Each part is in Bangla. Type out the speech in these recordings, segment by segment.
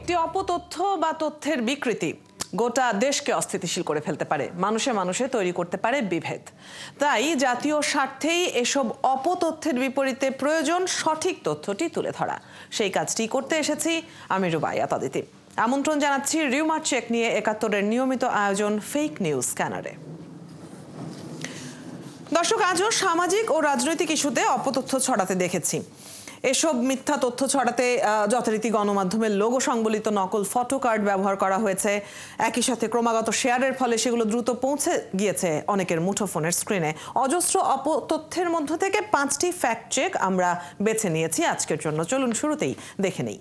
একটি অপতথ্য বা তথ্যের বিকৃতি গোটা দেশকে অস্থিতিশীল করে ফেলতে পারে, মানুষে মানুষে তৈরি করতে পারে বিভেদ। তাই জাতীয় স্বার্থেই এসব অপতথ্যের বিপরীতে প্রয়োজন সঠিক তথ্যটি তুলে ধরা। সেই কাজটি করতে এসেছি আমি রুবাইয়াত অদিতি। আমন্ত্রণ জানাচ্ছি রিউমার চেক নিয়ে ৭১-এর নিয়মিত আয়োজন ফেক নিউজ স্ক্যানারে। দর্শক, আজও সামাজিক ও রাজনৈতিক ইস্যুতে অপতথ্য ছড়াতে দেখেছি। এসব মিথ্যা তথ্য ছড়াতে যথারীতি গণমাধ্যমের লোগো সংবলিত নকল ফটো কার্ড ব্যবহার করা হয়েছে। একই সাথে ক্রমাগত শেয়ারের ফলে সেগুলো দ্রুত পৌঁছে গিয়েছে অনেকের মুঠোফোনের স্ক্রিনে। অজস্র অপতথ্যের মধ্য থেকে 5টি ফ্যাক্ট চেক আমরা বেছে নিয়েছি আজকের জন্য। চলুন শুরুতেই দেখে নেই।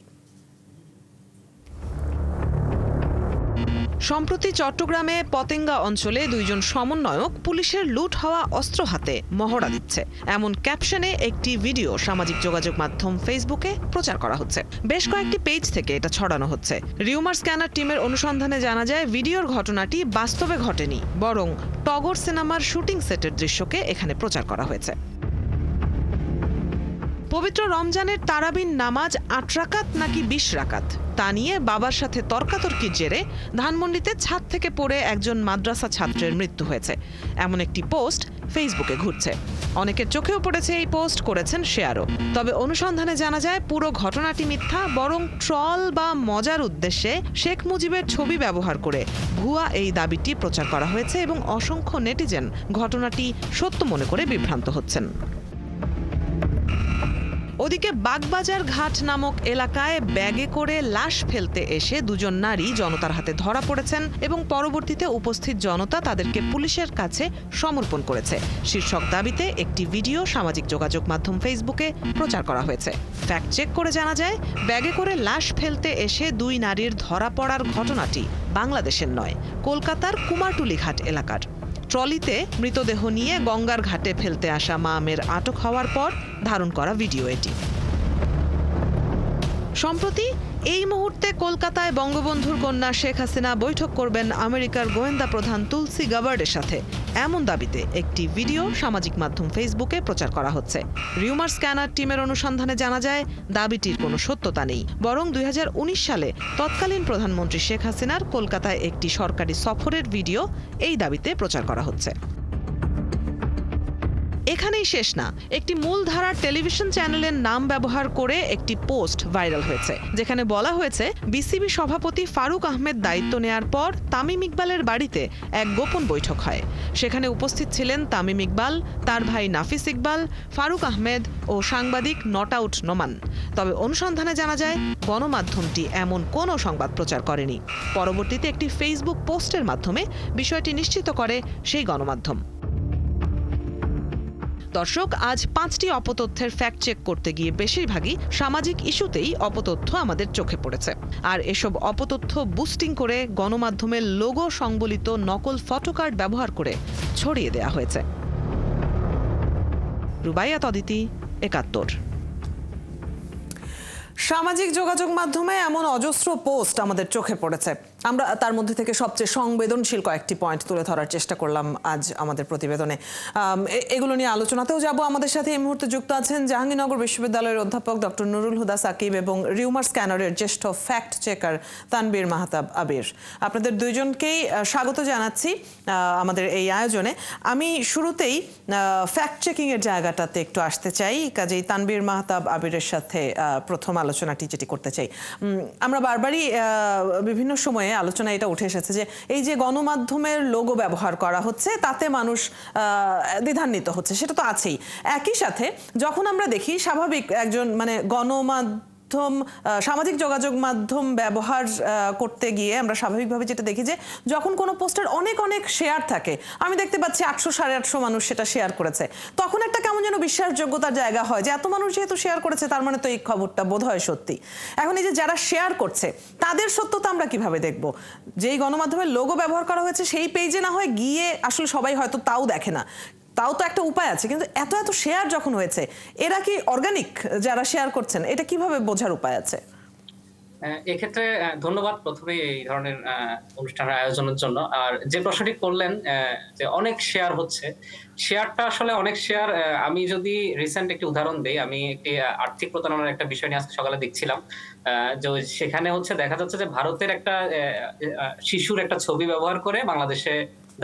সম্প্রতি চট্টগ্রামে পতেঙ্গা অঞ্চলে দুইজন সমন্বয়ক পুলিশের লুট হওয়া অস্ত্র হাতে মহড়া দিচ্ছে, এমন ক্যাপশনে একটি ভিডিও সামাজিক যোগাযোগ মাধ্যম ফেসবুকে প্রচার করা হচ্ছে। বেশ কয়েকটি পেজ থেকে এটা ছড়ানো হচ্ছে। রিউমার স্ক্যানার টিমের অনুসন্ধানে জানা যায়, ভিডিওর ঘটনাটি বাস্তবে ঘটেনি, বরং টগর সিনেমার শুটিং সেটের দৃশ্যকে এখানে প্রচার করা হয়েছে। পবিত্র রমজানের তারাবির নামাজ ৮ রাকাত নাকি ২০ রাকাত তা নিয়ে বাবার সাথে তর্কাতর্কির জেরে ধানমন্ডিতে ছাদ থেকে পড়ে একজন মাদ্রাসা ছাত্রের মৃত্যু হয়েছে, এমন একটি পোস্ট ফেসবুকে ঘুরছে। অনেকের চোখেও পড়েছে, এই পোস্ট করেছেন শেয়ারও। তবে অনুসন্ধানে জানা যায়, পুরো ঘটনাটি মিথ্যা, বরং ট্রল বা মজার উদ্দেশ্যে শেখ মুজিবের ছবি ব্যবহার করে ভুয়া এই দাবিটি প্রচার করা হয়েছে এবং অসংখ্য নেটিজেন ঘটনাটি সত্য মনে করে বিভ্রান্ত হচ্ছেন। ওদিকে বাগবাজার ঘাট নামক এলাকায় ব্যাগে করে লাশ ফেলতে এসে দুজন নারী জনতার হাতে ধরা পড়েছেন এবং পরবর্তীতে উপস্থিত জনতা তাদেরকে পুলিশের কাছে সমর্পণ করেছে শীর্ষক দাবিতে একটি ভিডিও সামাজিক যোগাযোগ মাধ্যম ফেসবুকে প্রচার করা হয়েছে। ফ্যাক্ট চেক করে জানা যায়, ব্যাগে করে লাশ ফেলতে এসে দুই নারীর ধরা পড়ার ঘটনাটি বাংলাদেশের নয়, কলকাতার কুমারটুলি ঘাট এলাকার। ট্রলিতে মৃতদেহ নিয়ে গঙ্গার ঘাটে ফেলতে আসা মামের আটক হওয়ার পর ধারণ করা ভিডিও এটি। সম্প্রতি এই মুহূর্তে কলকাতায় বঙ্গবন্ধুর কন্যা শেখ হাসিনা বৈঠক করবেন আমেরিকার গোয়েন্দা প্রধান তুলসি গাবার্ডের সাথে, এমন দাবিতে একটি ভিডিও সামাজিক মাধ্যম ফেসবুকে প্রচার করা হচ্ছে। রিউমার স্ক্যানার টিমের অনুসন্ধানে জানা যায়, দাবিটির কোনো সত্যতা নেই, বরং ২০১৯ সালে তৎকালীন প্রধানমন্ত্রী শেখ হাসিনার কলকাতায় একটি সরকারি সফরের ভিডিও এই দাবিতে প্রচার করা হচ্ছে। এখানেই শেষ না, একটি মূলধারার টেলিভিশন চ্যানেলের নাম ব্যবহার করে একটি পোস্ট ভাইরাল হয়েছে, যেখানে বলা হয়েছে বিসিবি সভাপতি ফারুক আহমেদ দায়িত্ব নেয়ার পর তামিম ইকবালের বাড়িতে এক গোপন বৈঠক হয়। সেখানে উপস্থিত ছিলেন তামিম ইকবাল, তার ভাই নাফিস ইকবাল, ফারুক আহমেদ ও সাংবাদিক নট আউট নোমান। তবে অনুসন্ধানে জানা যায়, গণমাধ্যমটি এমন কোনো সংবাদ প্রচার করেনি। পরবর্তীতে একটি ফেসবুক পোস্টের মাধ্যমে বিষয়টি নিশ্চিত করে সেই গণমাধ্যম। দর্শক, আজ 5টি অপতথ্যের ফ্যাক্ট চেক করতে গিয়ে বেশিরভাগই সামাজিক ইস্যুতেই অপতথ্য আমাদের চোখে পড়েছে। আর এসব অপতথ্য বুস্টিং করে গণমাধ্যমের লোগো সংবলিত নকল ফটো কার্ড ব্যবহার করে ছড়িয়ে দেয়া হয়েছে। রুবাইয়াত অদিতি, ৭১। সামাজিক যোগাযোগ মাধ্যমে এমন অজস্র পোস্ট আমাদের চোখে পড়েছে। আমরা তার মধ্যে থেকে সবচেয়ে সংবেদনশীল কয়েকটি পয়েন্ট তুলে ধরার চেষ্টা করলাম আজ আমাদের প্রতিবেদনে। এগুলো নিয়ে আলোচনাতেও যাব। আমাদের সাথে এই মুহূর্তে যুক্ত আছেন জাহাঙ্গীরনগর বিশ্ববিদ্যালয়ের অধ্যাপক ডক্টর নুরুল হুদা সাকিব এবং রিউমার স্ক্যানারের জ্যেষ্ঠ ফ্যাক্ট চেকার তানবীর মাহতাব আবির। আপনাদের দুইজনকেই স্বাগত জানাচ্ছি আমাদের এই আয়োজনে। আমি শুরুতেই ফ্যাক্ট চেকিংয়ের জায়গাটাতে একটু আসতে চাই, কাজেই তানবীর মাহতাব আবিরের সাথে প্রথম আলোচনাটি যেটি করতে চাই। আমরা বারবারই বিভিন্ন সময়ে আলোচনা এটা উঠে এসেছে যে এই যে গণমাধ্যমের লোগো ব্যবহার করা হচ্ছে, তাতে মানুষ দ্বিধান্বিত হচ্ছে, সেটা তো আছেই। একই সাথে যখন আমরা দেখি স্বাভাবিক একজন সামাজিক যোগাযোগ মাধ্যম ব্যবহার করতে গিয়ে আমরা স্বাভাবিকভাবে যেটা দেখি যে যখন কোনো পোস্টের অনেক অনেক শেয়ার থাকে, আমি দেখতে পাচ্ছি 800-850 মানুষ সেটা শেয়ার করেছে, তখন একটা কেমন যেন বিশ্বাসযোগ্যতার জায়গা হয় যে এত মানুষ যেহেতু শেয়ার করেছে, তার মানে তো এই খবরটা বোধ হয় সত্যি। এখন এই যে যারা শেয়ার করছে, তাদের সত্যতা আমরা কিভাবে দেখব? যেই গণমাধ্যমের লোগো ব্যবহার করা হয়েছে সেই পেজে না হয় গিয়ে আসলে সবাই হয়তো তাও দেখে না, তাও তো একটা উপায় আছে, কিন্তু এত এত শেয়ার যখন হয়েছে, এরা কি অর্গানিক যারা শেয়ার করছেন, এটা কিভাবে বোঝার উপায় আছে? এক্ষেত্রে ধন্যবাদ প্রথমেই এই ধরনের অনুষ্ঠানের আয়োজনের জন্য। আর যে প্রশ্নটি করলেন যে অনেক শেয়ার হচ্ছে, শেয়ারটা আসলে অনেক শেয়ার আমি যদি রিসেন্ট একটি উদাহরণ দেই, আমি একটি আর্থিক প্রতারণার একটা বিষয় নিয়ে আজকে সকালে দেখছিলাম। যে সেখানে হচ্ছে দেখা যাচ্ছে যে ভারতের একটা শিশুর একটা ছবি ব্যবহার করে বাংলাদেশে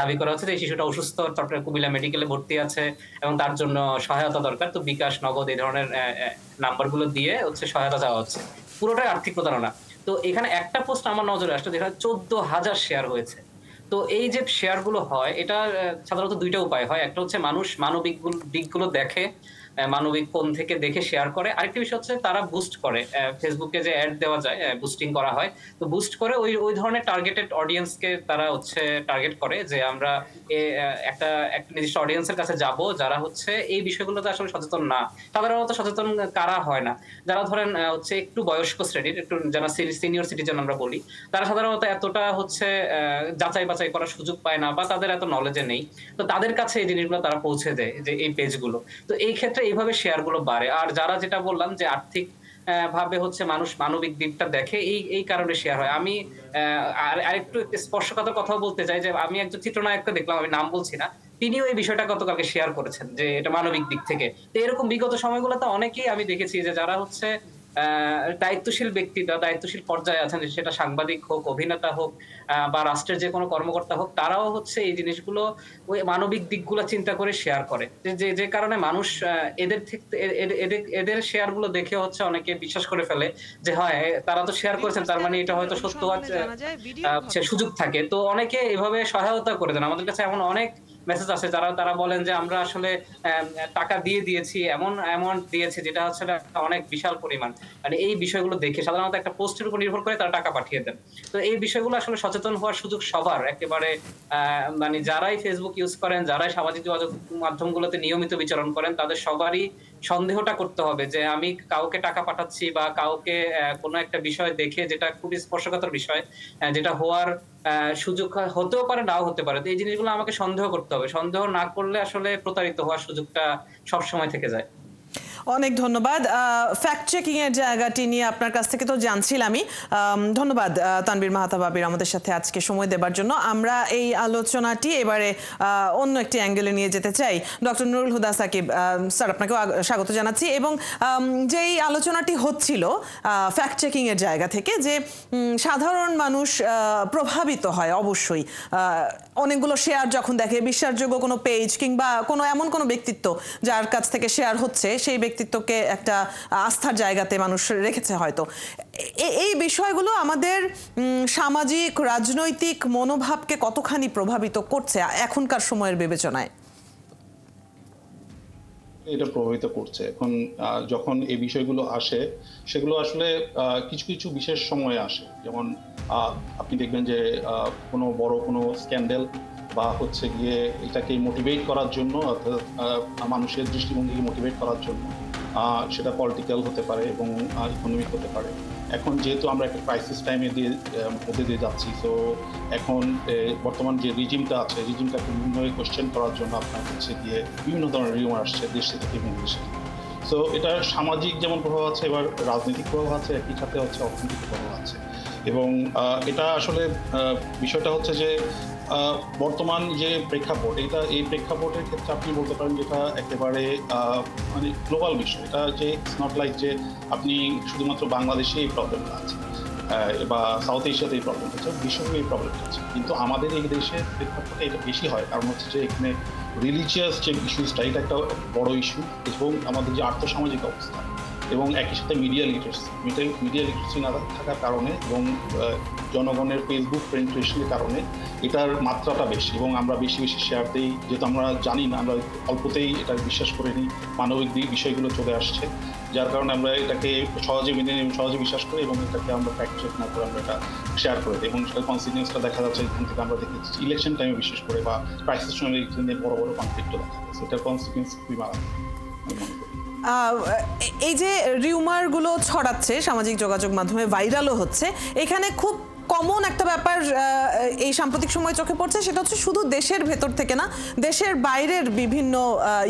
দাবি করা হচ্ছে যে এই শিশুটা অসুস্থ, তারপরে কুমিল্লা মেডিকেলে ভর্তি আছে এবং তার জন্য সহায়তা দরকার। তো বিকাশ, নগদ এই ধরনের নাম্বারগুলো দিয়ে হচ্ছে সহায়তা চাওয়া হচ্ছে। পুরোটাই আর্থিক প্রতারণা। তো এখানে একটা পোস্ট আমার নজরে আসলো যেখানে 14,000 শেয়ার হয়েছে। তো এই যে শেয়ার গুলো হয় এটা সাধারণত ২ টা উপায় হয়। একটা হচ্ছে মানুষ মানবিক দিকগুলো দেখে, মানবিক কোণ থেকে দেখে শেয়ার করে। আরেকটা বিষয় হচ্ছে তারা বুস্ট করে। ফেসবুকে যে এড দেওয়া যায়, বুস্টিং করা হয়। তো বুস্ট করে ওই ধরনের টার্গেটেড অডিয়েন্স কে তারা হচ্ছে টার্গেট করে যে আমরা একটা নির্দিষ্ট অডিয়েন্সের কাছে যাব যারা হচ্ছে এই বিষয়গুলোতে আসলে সচেতন না। সাধারণত সচেতন কারা হয় না? যারা ধরেন হচ্ছে একটু বয়স্ক শ্রেণীর, একটু যারা সিনিয়র সিটিজেন আমরা বলি, তারা সাধারণত এতটা হচ্ছে যাচাই বাছাই করার সুযোগ পায় না বা তাদের এত নলেজে নেই। তো তাদের কাছে এই জিনিসগুলো তারা পৌঁছে দেয় যে এই পেজগুলো। তো এই ক্ষেত্রে এইভাবে শেয়ার গুলো বাড়ে। আর যারা যেটা বললাম যে আর্থিক ভাবে হচ্ছে মানুষ মানবিক দিকটা দেখে এই কারণে শেয়ার হয়। আমি আরেকটু স্পর্শকাতর কথাও বলতে চাই যে আমি একজন চিত্রনায়ককে দেখলাম, আমি নাম বলছি না। তিনিও এই বিষয়টা গতকালকে শেয়ার করেছেন যে এটা মানবিক দিক থেকে। তো এরকম বিগত সময়গুলোতে অনেকেই আমি দেখেছি যে যারা হচ্ছে দায়িত্বশীল ব্যক্তিরা দায়িত্বশীল পর্যায়ে আছেন, সেটা সাংবাদিক হোক, অভিনেতা হোক বা রাষ্ট্রের যে কোনো কর্মকর্তা হোক, তারাও হচ্ছে এই জিনিসগুলো ওই মানবিক দিকগুলো চিন্তা করে শেয়ার করে। যে কারণে মানুষ এদের শেয়ার গুলো দেখে হচ্ছে অনেকে বিশ্বাস করে ফেলে যে হয় তারা তো শেয়ার করেছেন, তার মানে এটা হয়তো সত্য হওয়ার সুযোগ থাকে। তো অনেকে এভাবে সহায়তা করে দেন। আমাদের কাছে এমন অনেক মেসেজ আছে তারা বলেন যে আমরা আসলে টাকা দিয়েছি, এমন অ্যামাউন্ট দিয়েছি যেটা হচ্ছে অনেক বিশাল পরিমাণ। মানে এই বিষয়গুলো দেখে সাধারণত একটা পোস্টের উপর নির্ভর করে তারা টাকা পাঠিয়ে দেন। তো এই বিষয়গুলো আসলে সচেতন হওয়ার সুযোগ সবার, একেবারে মানে যারাই ফেসবুক ইউজ করেন, যারাই সামাজিক যোগাযোগ মাধ্যমগুলোতে নিয়মিত বিচরণ করেন, তাদের সবারই সন্দেহটা করতে হবে যে আমি কাউকে টাকা পাঠাচ্ছি বা কাউকে কোনো একটা বিষয় দেখে যেটা খুবই স্পর্শকাতর বিষয়, যেটা হওয়ার সুযোগ হতেও পারে, নাও হতে পারে। তো এই জিনিসগুলো আমাকে সন্দেহ করতে হবে। সন্দেহ না করলে আসলে প্রতারিত হওয়ার সুযোগটা সবসময় থেকে যায়। অনেক ধন্যবাদ। ফ্যাক্ট চেকিং এর জায়গাটি নিয়ে আপনার কাছ থেকে তো জানছিলামই। ধন্যবাদ তানভীর মাহতাব আমাদের সাথে আজকে সময় দেবার জন্য। আমরা এই আলোচনাটি এবারে অন্য একটি অ্যাঙ্গেলে নিয়ে যেতে চাই। ডক্টর নুরুল হুদা সাকিব স্যার, আপনাকেও স্বাগত জানাচ্ছি। এবং যেই আলোচনাটি হচ্ছিল ফ্যাক্ট চেকিং এর জায়গা থেকে, যে সাধারণ মানুষ প্রভাবিত হয় অবশ্যই অনেকগুলো শেয়ার যখন দেখে, বিশ্বাসযোগ্য কোনো পেজ কিংবা এমন কোনো ব্যক্তিত্ব যার কাছ থেকে শেয়ার হচ্ছে, সেই ব্যক্তিত্বকে একটা আস্থার জায়গাতে মানুষ রেখেছে হয়তো। এই বিষয়গুলো আমাদের সামাজিক রাজনৈতিক মনোভাবকে কতখানি প্রভাবিত করছে এখনকার সময়ের বিবেচনায়? এটা প্রভাবিত করছে। এখন যখন এই বিষয়গুলো আসে, সেগুলো আসলে কিছু কিছু বিশেষ সময়ে আসে। যেমন আপনি দেখবেন যে কোনো বড় কোনো স্ক্যান্ডাল বা হচ্ছে গিয়ে এটাকে মোটিভেট করার জন্য, অর্থাৎ মানুষের দৃষ্টিভঙ্গিকে মোটিভেট করার জন্য, সেটা পলিটিক্যাল হতে পারে এবং ইকোনমিক হতে পারে। এখন যেহেতু আমরা একটা ক্রাইসিস টাইমে মধ্যে দিয়ে যাচ্ছি, তো এখন বর্তমান যে রিজিমটা আছে, রিজিমটাকে বিভিন্নভাবে কোয়েশ্চেন করার জন্য আপনার হচ্ছে গিয়ে বিভিন্ন ধরনের রিউমার আসছে দেশ থেকে এবং বিদেশে। সো এটা সামাজিক যেমন প্রভাব আছে, এবার রাজনৈতিক প্রভাব আছে, একই সাথে হচ্ছে অর্থনৈতিক প্রভাব আছে। এবং এটা আসলে বিষয়টা হচ্ছে যে বর্তমান যে প্রেক্ষাপট, এই প্রেক্ষাপটের ক্ষেত্রে আপনি বলতে পারেন যেটা একেবারে মানে গ্লোবাল বিষয়। এটা যে ইটস নট লাইক যে আপনি শুধুমাত্র বাংলাদেশে এই প্রবলেমটা আছে বা সাউথ এশিয়াতে এই প্রবলেমটা আছে, বিশ্বব্যাপী এই প্রবলেমটা আছে। কিন্তু আমাদের এই দেশের প্রেক্ষাপটে এটা বেশি হয়, কারণ হচ্ছে যে এখানে রিলিজিয়াস যে ইস্যুসটা, এটা একটা বড় ইস্যু। এবং আমাদের যে আর্থসামাজিক অবস্থা এবং একই সাথে মিডিয়া লিটারেসি না থাকার কারণে এবং জনগণের ফেসবুক পেনিট্রেশনের কারণে এটার মাত্রাটা বেশি এবং আমরা বেশি বেশি শেয়ার দিই। যেহেতু আমরা জানি না, আমরা অল্পতেই এটা বিশ্বাস করে নিই, মানবিক বিষয়গুলো চলে আসছে, যার কারণে আমরা এটাকে সহজে মেনে নিই, সহজে বিশ্বাস করি এবং এটাকে আমরা ফ্যাক্ট চেক না করে আমরা এটা শেয়ার করে দিই। এবং সেটার কনসিকুয়েন্সটা দেখা যাচ্ছে এখান থেকে আমরা দেখেছি ইলেকশন টাইমে বিশেষ করে, বা ক্রাইসিস সময় এখানে বড় বড় কনফ্লিক্টও দেখা যাচ্ছে। এটার কনসিকুয়েন্স খুবই মারাত্মক আমি মনে করি। এই যে রিউমারগুলো ছড়াচ্ছে সামাজিক যোগাযোগ মাধ্যমে, ভাইরালও হচ্ছে, এখানে খুব কমন একটা ব্যাপার এই সাম্প্রতিক সময় চোখে পড়ছে, সেটা হচ্ছে শুধু দেশের ভেতর থেকে না, দেশের বাইরের বিভিন্ন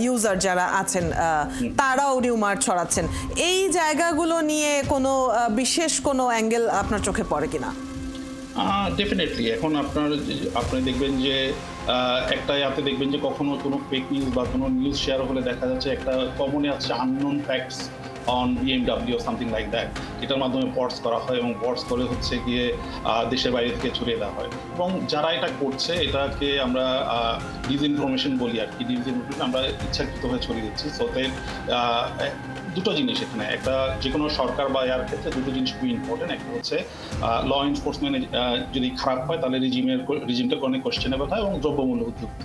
ইউজার যারা আছেন তারাও রিউমার ছড়াচ্ছেন। এই জায়গাগুলো নিয়ে কোনো বিশেষ কোনো অ্যাঙ্গেল আপনার চোখে পড়ে কিনা? ডেফিনেটলি এখন আপনি দেখবেন যে একটা ইয়াতে দেখবেন যে কখনো কোনো ফেক নিউজ বা কোনো নিউজ শেয়ার হলে দেখা যাচ্ছে একটা কমনে আছে unknown facts on BMW or something like that, এটার মাধ্যমে বটস করা হয় এবং বটস করে হচ্ছে গিয়ে দেশের বাইরে থেকে ছড়িয়ে দেওয়া হয়। এবং যারা এটা করছে এটাকে আমরা ডিসইনফরমেশন বলি আর কি। ডিসইনফরমেশন আমরা ইচ্ছাকৃতভাবে ছড়িয়ে দিচ্ছি। সো দুটো জিনিস এখানে, একটা যে কোনো সরকার বা ইয়ার ক্ষেত্রে দুটো জিনিস খুবই ইম্পর্টেন্ট। একটা হচ্ছে ল এনফোর্সমেন্ট যদি খারাপ হয় তাহলে রিজিমটা অনেক কোয়েশ্চেনেবল হয় এবং দ্রব্যমূল্য বৃদ্ধি হয়।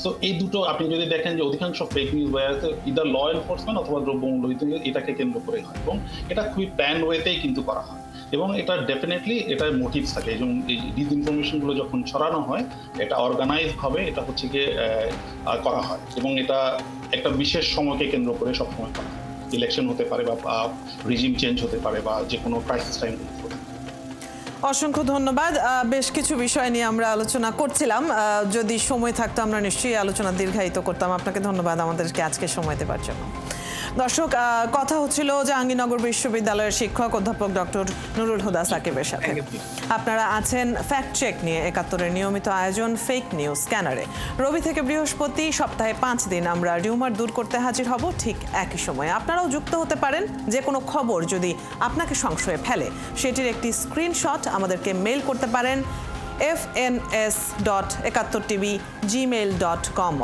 সো এই দুটো আপনি যদি দেখেন যে অধিকাংশ ফেক নিউজ বাইরে ইদার ল এনফোর্সমেন্ট অথবা দ্রব্যমূল্য বৃদ্ধি এটাকে কেন্দ্র করে হয় এবং এটা খুবই প্ল্যান ওয়েতেই কিন্তু করা হয় এবং এটা ডেফিনেটলি এটার মোটিভস থাকে। এবং এই ডিসইনফরমেশনগুলো যখন ছড়ানো হয় এটা অর্গানাইজ ভাবে এটা হচ্ছে গিয়ে করা হয় এবং এটা একটা বিশেষ সময়কে কেন্দ্র করে সবসময় করা হয়। ইলেকশন হতে পারে বা রিজিম চেঞ্জ হতে পারে বা যে কোনো ক্রাইসিস টাইম হতে পারে। অসংখ্য ধন্যবাদ। বেশ কিছু বিষয় নিয়ে আমরা আলোচনা করছিলাম, যদি সময় থাকতো আমরা নিশ্চয়ই আলোচনা দীর্ঘায়িত করতাম। আপনাকে ধন্যবাদ আমাদেরকে আজকে সময় দেওয়ার জন্য। দর্শক, কথা হচ্ছিল জাহাঙ্গীরনগর বিশ্ববিদ্যালয়ের শিক্ষক অধ্যাপক ডক্টর নুরুল হুদা সাকিবের সাথে। আপনারা আছেন ফ্যাক্ট চেক নিয়ে, ৭১-এর নিয়মিত আয়োজন ফেক নিউজ স্ক্যানারে। রবি থেকে বৃহস্পতি সপ্তাহে 5 দিন আমরা রিউমার দূর করতে হাজির হব ঠিক একই সময়ে। আপনারাও যুক্ত হতে পারেন। যে কোনো খবর যদি আপনাকে সংশয়ে ফেলে সেটির একটি স্ক্রিনশট আমাদেরকে মেইল করতে পারেন fns.71tv@gmail.com